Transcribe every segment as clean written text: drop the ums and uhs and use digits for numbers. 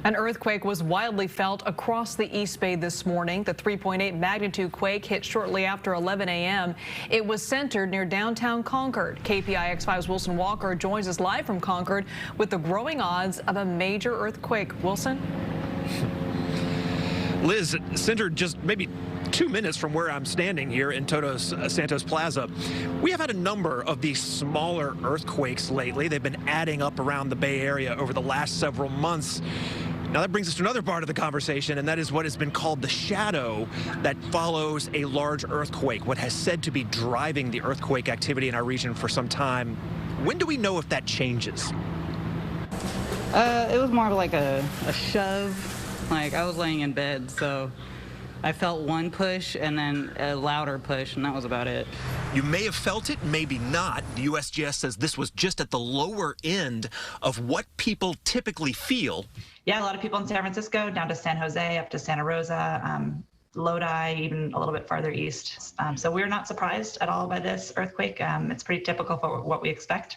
An earthquake was wildly felt across the East Bay this morning. The 3.8 magnitude quake hit shortly after 11 a.m. It was centered near downtown Concord. KPIX5's Wilson Walker joins us live from Concord with the growing odds of a major earthquake. Wilson? Liz, centered just maybe 2 minutes from where I'm standing here in Todos Santos Plaza. We have had a number of these smaller earthquakes lately. They've been adding up around the Bay Area over the last several months. Now that brings us to another part of the conversation, and that is what has been called the shadow that follows a large earthquake, what has said to be driving the earthquake activity in our region for some time. When do we know if that changes? It was more of like a shove. Like, I was laying in bed, so I felt one push and then a louder push, and that was about it. You may have felt it, maybe not. The USGS says this was just at the lower end of what people typically feel. Yeah, a lot of people in San Francisco, down to San Jose, up to Santa Rosa, Lodi, even a little bit farther east. So we're not surprised at all by this earthquake. It's pretty typical for what we expect.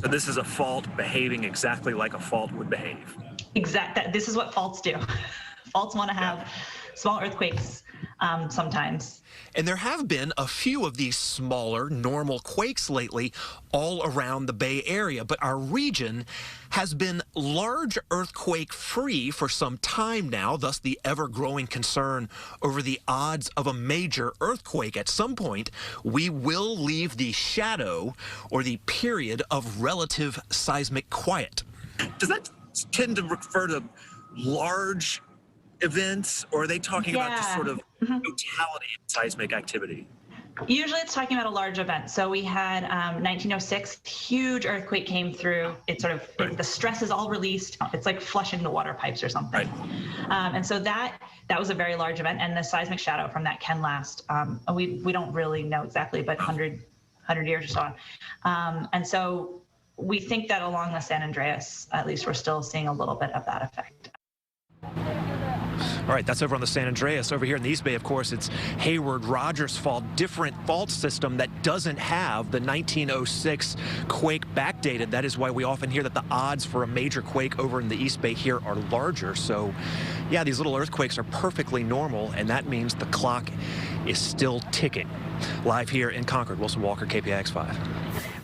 So this is a fault behaving exactly like a fault would behave. This is what faults do. Faults want to have small earthquakes sometimes. And there have been a few of these smaller, normal quakes lately all around the Bay Area. But our region has been large earthquake-free for some time now, thus the ever-growing concern over the odds of a major earthquake. At some point, we will leave the shadow or the period of relative seismic quiet. Does that tend to refer to large events, or are they talking about just sort of totality of seismic activity? Usually it's talking about a large event. So we had 1906, huge earthquake came through. It sort of, the stress is all released. It's like flushing the water pipes or something. And so that was a very large event, and the seismic shadow from that can last. We don't really know exactly, but 100 years or so. And so we think that along the San Andreas, at least, we're still seeing a little bit of that effect. All right, that's over on the San Andreas. Over here in the East Bay, of course, it's Hayward-Rogers Fault, different fault system that doesn't have the 1906 quake backdated. That is why we often hear that the odds for a major quake over in the East Bay here are larger. So, yeah, these little earthquakes are perfectly normal, and that means the clock is still ticking. Live here in Concord, Wilson Walker, KPIX5.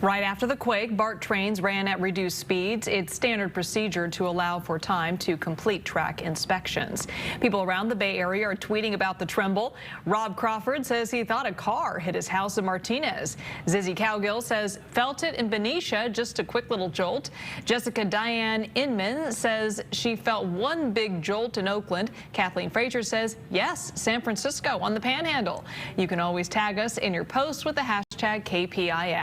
Right after the quake, BART trains ran at reduced speeds. It's standard procedure to allow for time to complete track inspections. People around the Bay Area are tweeting about the tremble. Rob Crawford says he thought a car hit his house in Martinez. Zizzy Cowgill says felt it in Benicia, just a quick little jolt. Jessica Diane Inman says she felt one big jolt in Oakland. Kathleen Frazier says yes, San Francisco on the Panhandle. You can always tag us in your post with the hashtag KPIX.